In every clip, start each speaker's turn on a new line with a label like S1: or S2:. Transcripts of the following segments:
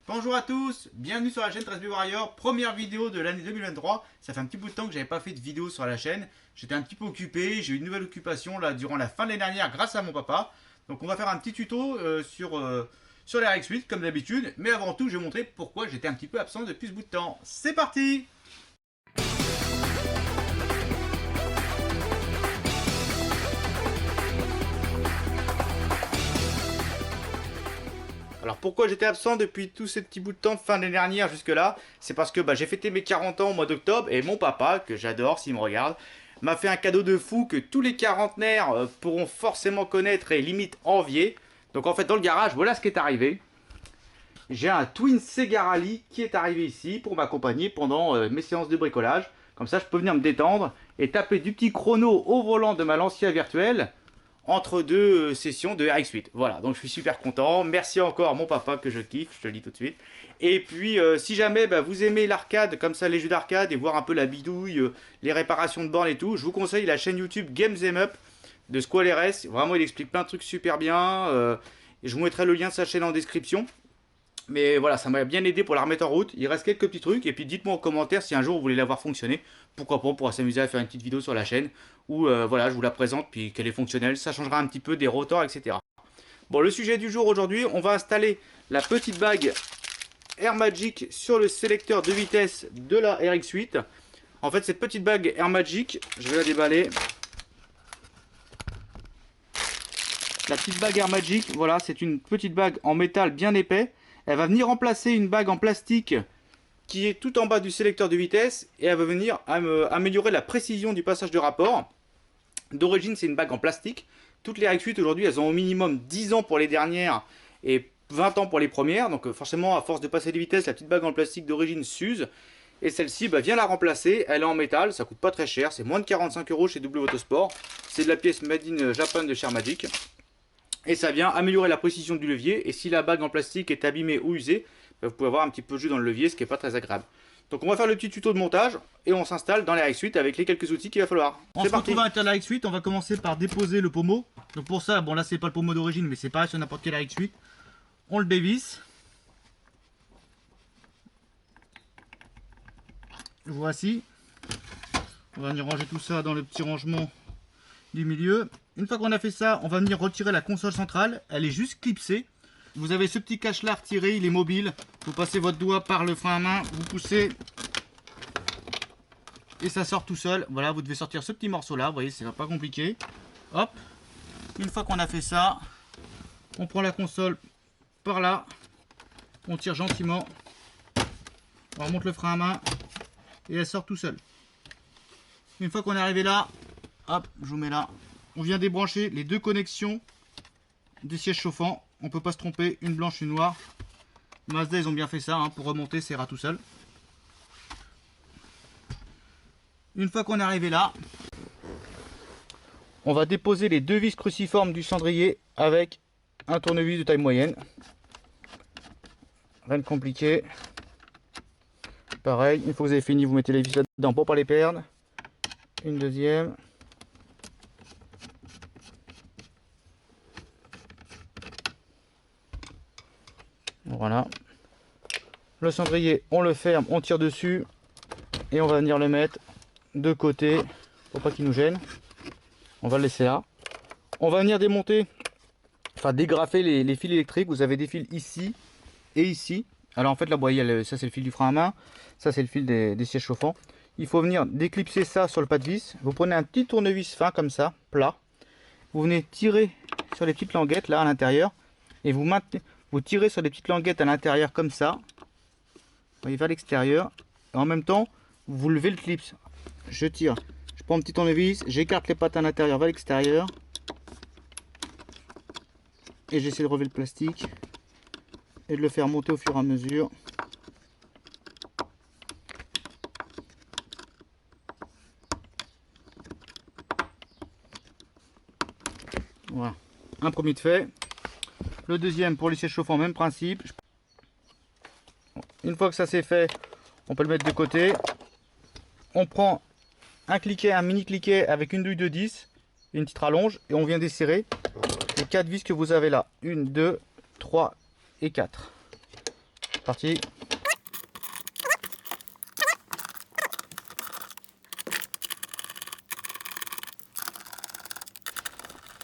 S1: Bonjour à tous, bienvenue sur la chaîne 13B Warrior, première vidéo de l'année 2023. Ça fait un petit bout de temps que j'avais pas fait de vidéo sur la chaîne. J'étais un petit peu occupé, j'ai eu une nouvelle occupation là durant la fin de l'année dernière grâce à mon papa. Donc on va faire un petit tuto sur les RX8 comme d'habitude. Mais avant tout, je vais vous montrer pourquoi j'étais un petit peu absent depuis ce bout de temps. C'est parti! Alors pourquoi j'étais absent depuis tout ce petit bout de temps, fin d'année dernière jusque là, c'est parce que j'ai fêté mes 40 ans au mois d'octobre et mon papa, que j'adore s'il me regarde, m'a fait un cadeau de fou que tous les quarantenaires pourront forcément connaître et limite envier. Donc en fait dans le garage, voilà ce qui est arrivé. J'ai un Twin Sega Rally qui est arrivé ici pour m'accompagner pendant mes séances de bricolage. Comme ça je peux venir me détendre et taper du petit chrono au volant de ma Lancia virtuelle entre deux sessions de RX8. Voilà, donc je suis super content. Merci encore à mon papa que je kiffe, je te le dis tout de suite. Et puis, si jamais vous aimez l'arcade, comme ça les jeux d'arcade, et voir un peu la bidouille, les réparations de bornes et tout, je vous conseille la chaîne YouTube Games Em Up de Squall RS. Vraiment, il explique plein de trucs super bien. Et je vous mettrai le lien de sa chaîne en description. Mais voilà, ça m'a bien aidé pour la remettre en route. Il reste quelques petits trucs. Et puis dites-moi en commentaire si un jour vous voulez la voir fonctionner. Pourquoi pas, on pourra s'amuser à faire une petite vidéo sur la chaîne. Où voilà, je vous la présente, puis qu'elle est fonctionnelle. Ça changera un petit peu des rotors, etc. Bon, le sujet du jour aujourd'hui, on va installer la petite bague Air Magic sur le sélecteur de vitesse de la RX8. En fait, cette petite bague Air Magic, je vais la déballer. La petite bague Air Magic, voilà, c'est une petite bague en métal bien épais. Elle va venir remplacer une bague en plastique qui est tout en bas du sélecteur de vitesse et elle va venir améliorer la précision du passage de rapport. D'origine, c'est une bague en plastique. Toutes les RX8 aujourd'hui, elles ont au minimum 10 ans pour les dernières et 20 ans pour les premières. Donc forcément, à force de passer les vitesses, la petite bague en plastique d'origine s'use. Et celle-ci vient la remplacer. Elle est en métal, ça coûte pas très cher. C'est moins de 45 € chez W Autosport. C'est de la pièce Made in Japan de chez Air Magic. Et ça vient améliorer la précision du levier. Et si la bague en plastique est abîmée ou usée, vous pouvez avoir un petit peu de jus dans le levier, ce qui n'est pas très agréable. Donc on va faire le petit tuto de montage et on s'installe dans la RX8 avec les quelques outils qu'il va falloir.
S2: On se retrouve à l'intérieur de la RX8, on va commencer par déposer le pommeau. Donc pour ça, bon là c'est pas le pommeau d'origine, mais c'est pareil sur n'importe quelle RX8. On le dévisse. Voici. On va venir ranger tout ça dans le petit rangement du milieu. Une fois qu'on a fait ça, on va venir retirer la console centrale. Elle est juste clipsée. Vous avez ce petit cache là à retirer, il est mobile. Vous passez votre doigt par le frein à main, vous poussez et ça sort tout seul. Voilà, vous devez sortir ce petit morceau là, vous voyez, c'est pas compliqué. Hop, une fois qu'on a fait ça, on prend la console par là, on tire gentiment, on remonte le frein à main et elle sort tout seul. Une fois qu'on est arrivé là, hop, je vous mets là, on vient débrancher les deux connexions des sièges chauffants. On peut pas se tromper, une blanche, une noire. Mazda, ils ont bien fait ça, hein, pour remonter, ça ira tout seul. Une fois qu'on est arrivé là, on va déposer les deux vis cruciformes du cendrier avec un tournevis de taille moyenne. Rien de compliqué. Pareil, une fois que vous avez fini, vous mettez les vis là-dedans pour pas les perdre. Une deuxième. Voilà. Le cendrier, on le ferme, on tire dessus et on va venir le mettre de côté pour pas qu'il nous gêne. On va le laisser là. On va venir démonter, enfin dégrafer les fils électriques. Vous avez des fils ici et ici. Alors en fait là, vous voyez, ça c'est le fil du frein à main, ça c'est le fil des sièges chauffants. Il faut venir déclipser ça sur le pas de vis. Vous prenez un petit tournevis fin comme ça, plat. Vous venez tirer sur les petites languettes là à l'intérieur et vous maintenez. Vous tirez sur les petites languettes à l'intérieur comme ça. Vous voyez vers l'extérieur. Et en même temps, vous levez le clip. Je tire. Je prends un petit tournevis. J'écarte les pattes à l'intérieur vers l'extérieur. Et j'essaie de relever le plastique. Et de le faire monter au fur et à mesure. Voilà. Un premier de fait. Le deuxième pour les sièges chauffants, même principe. Une fois que ça c'est fait, on peut le mettre de côté. On prend un cliquet, un mini cliquet avec une douille de 10, une petite rallonge et on vient desserrer les 4 vis que vous avez là. 1, 2, 3 et 4. Parti.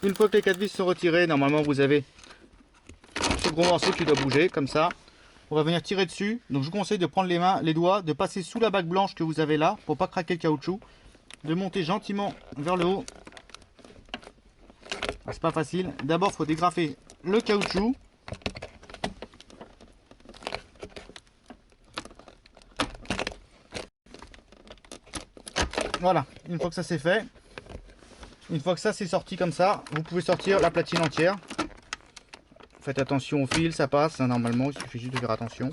S2: Une fois que les 4 vis sont retirées, normalement vous avez ce gros morceau qui doit bouger comme ça. On va venir tirer dessus. Donc je vous conseille de prendre les doigts, de passer sous la bague blanche que vous avez là pour pas craquer le caoutchouc, de monter gentiment vers le haut. C'est pas facile. D'abord, il faut dégrafer le caoutchouc. Voilà, une fois que ça c'est fait, une fois que ça c'est sorti comme ça, vous pouvez sortir la platine entière. Faites attention au fil, ça passe, hein, normalement, il suffit juste de faire attention.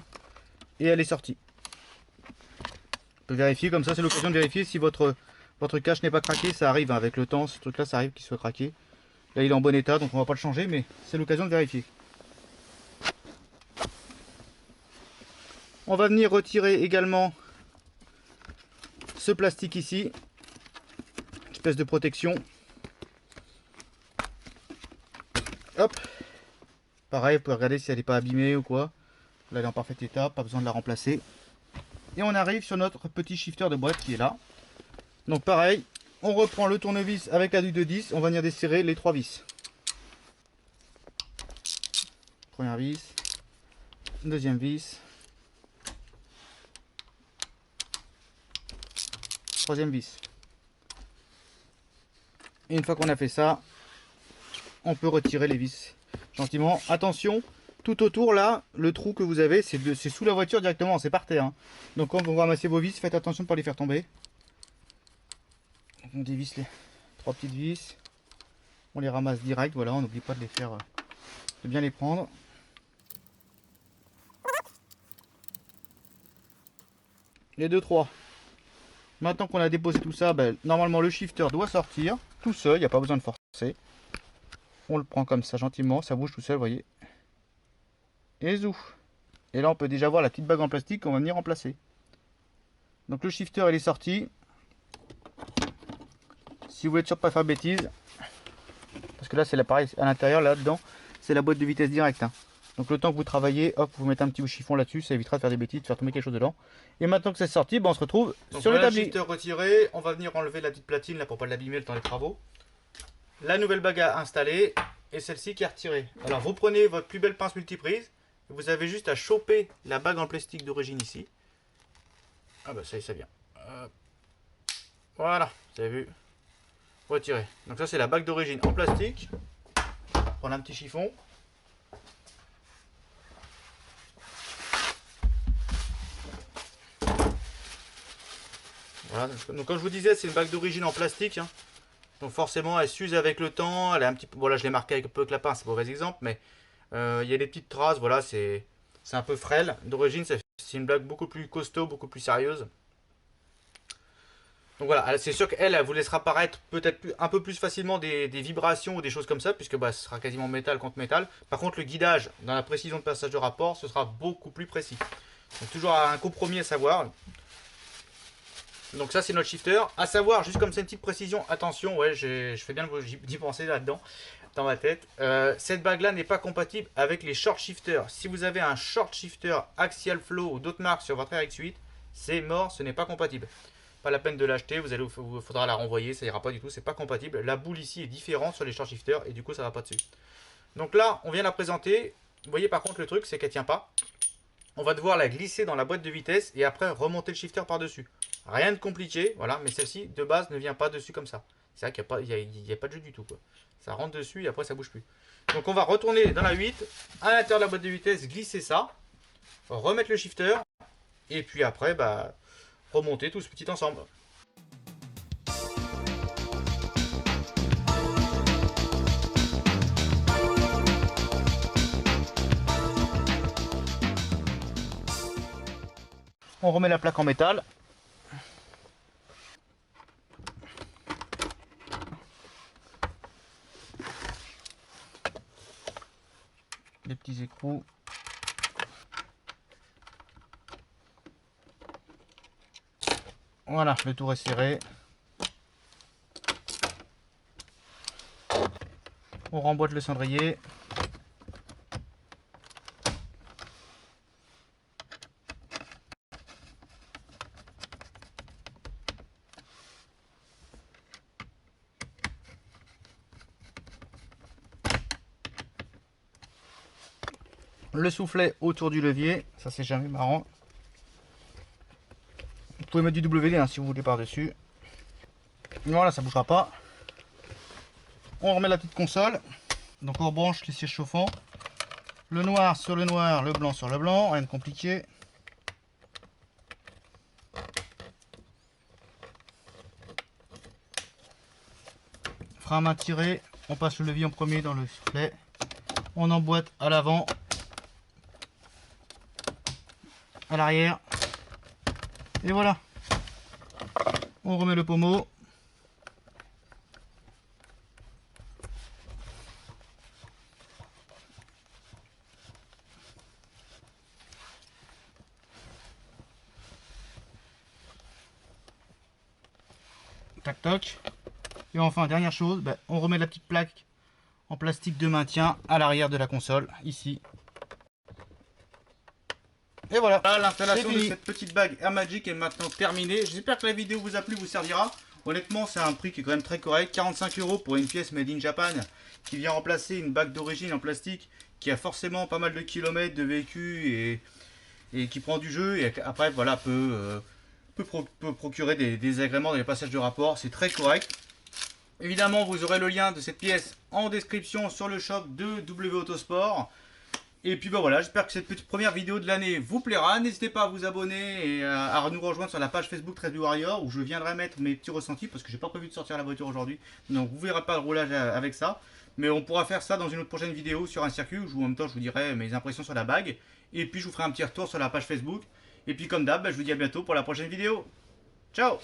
S2: Et elle est sortie. On peut vérifier, comme ça c'est l'occasion de vérifier si votre cache n'est pas craqué. Ça arrive hein, avec le temps, ce truc là ça arrive qu'il soit craqué. Là il est en bon état donc on va pas le changer, mais c'est l'occasion de vérifier. On va venir retirer également ce plastique ici, espèce de protection. Hop, pareil, vous pouvez regarder si elle n'est pas abîmée ou quoi. Là elle est en parfait état, pas besoin de la remplacer. Et on arrive sur notre petit shifter de boîte qui est là. Donc pareil, on reprend le tournevis avec la douille de 10, on va venir desserrer les 3 vis. Première vis, deuxième vis, troisième vis. Et une fois qu'on a fait ça, on peut retirer les vis gentiment. Attention, tout autour là, le trou que vous avez, c'est sous la voiture directement, c'est par terre. Hein. Donc quand vous ramassez vos vis, faites attention de ne pas les faire tomber. On dévisse les 3 petites vis, on les ramasse direct, voilà, on n'oublie pas de les faire, de bien les prendre. Les 2-3. Maintenant qu'on a déposé tout ça, ben, normalement le shifter doit sortir tout seul, il n'y a pas besoin de forcer. On le prend comme ça gentiment, ça bouge tout seul, vous voyez. Et zou. Et là on peut déjà voir la petite bague en plastique qu'on va venir remplacer. Donc le shifter il est sorti. Si vous êtes sûr de ne pas faire de bêtises, parce que là c'est l'appareil à l'intérieur, là-dedans, c'est la boîte de vitesse directe. Hein. Donc le temps que vous travaillez, hop, vous mettez un petit chiffon là-dessus, ça évitera de faire des bêtises, de faire tomber quelque chose dedans. Et maintenant que c'est sorti, ben, on se retrouve sur l'établi. Le shifter retiré, on va venir enlever la petite platine là pour pas l'abîmer le temps des travaux. La nouvelle bague à installer et celle-ci qui est retirée. Alors vous prenez votre plus belle pince multiprise, vous avez juste à choper la bague en plastique d'origine ici. Ah bah ça y est, ça vient. Voilà, vous avez vu. Retirer. Donc ça c'est la bague d'origine en plastique. Prendre un petit chiffon. Voilà. Donc comme je vous disais, c'est une bague d'origine en plastique. Hein. Donc forcément elle s'use avec le temps. Elle est un petit peu. Bon là je l'ai marqué avec un peu avec la pince, c'est un mauvais exemple, mais il y a des petites traces. Voilà, c'est un peu frêle. D'origine c'est une bague beaucoup plus costaud, beaucoup plus sérieuse. Donc voilà, c'est sûr qu'elle vous laissera paraître peut-être un peu plus facilement des vibrations ou des choses comme ça, puisque bah, ce sera quasiment métal contre métal. Par contre, le guidage dans la précision de passage de rapport, ce sera beaucoup plus précis. Donc toujours un compromis à savoir. Donc ça c'est notre shifter. À savoir, juste comme c'est une petite précision, attention, ouais, je fais bien d'y penser là-dedans, dans ma tête. Cette bague-là n'est pas compatible avec les short shifters. Si vous avez un short shifter Axial Flow ou d'autres marques sur votre RX8, c'est mort, ce n'est pas compatible. Pas la peine de l'acheter, vous faudra la renvoyer, ça ira pas du tout, c'est pas compatible. La boule ici est différente sur les short shifters et du coup ça va pas dessus. Donc là, on vient la présenter. Vous voyez par contre le truc, c'est qu'elle tient pas. On va devoir la glisser dans la boîte de vitesse et après remonter le shifter par-dessus. Rien de compliqué, voilà, mais celle-ci de base ne vient pas dessus comme ça. C'est vrai qu'il n'y a pas de jeu du tout, quoi. Ça rentre dessus et après ça bouge plus. Donc on va retourner dans la 8, à l'intérieur de la boîte de vitesse, glisser ça, remettre le shifter et puis après, bah, remonter tout ce petit ensemble. On remet la plaque en métal. Les petits écrous. Voilà, le tour est serré. On remboîte le cendrier. le soufflet autour du levier, ça c'est jamais marrant. Vous pouvez mettre du WD hein, si vous voulez par-dessus. Voilà, ça bougera pas. On remet la petite console. Donc on rebranche les sièges chauffants. Le noir sur le noir, le blanc sur le blanc, rien de compliqué. Frein à main tiré, on passe le levier en premier dans le soufflet. On emboîte à l'avant, à l'arrière. Et voilà. On remet le pommeau. Tac toc. Et enfin, dernière chose, on remet la petite plaque en plastique de maintien à l'arrière de la console, ici. Et voilà,
S1: l'installation de cette petite bague Air Magic est maintenant terminée. J'espère que la vidéo vous a plu, vous servira. Honnêtement, c'est un prix qui est quand même très correct. 45 € pour une pièce made in Japan qui vient remplacer une bague d'origine en plastique qui a forcément pas mal de kilomètres de vécu et qui prend du jeu. Et après, voilà, peut procurer des désagréments dans les passages de rapport. C'est très correct. Évidemment, vous aurez le lien de cette pièce en description sur le shop de W Autosport. Et puis voilà, j'espère que cette petite première vidéo de l'année vous plaira. N'hésitez pas à vous abonner et à nous rejoindre sur la page Facebook Trade Warrior où je viendrai mettre mes petits ressentis parce que j'ai pas prévu de sortir la voiture aujourd'hui. Donc vous verrez pas le roulage avec ça. Mais on pourra faire ça dans une autre prochaine vidéo sur un circuit où en même temps je vous dirai mes impressions sur la bague. Et puis je vous ferai un petit retour sur la page Facebook. Et puis comme d'hab, je vous dis à bientôt pour la prochaine vidéo. Ciao!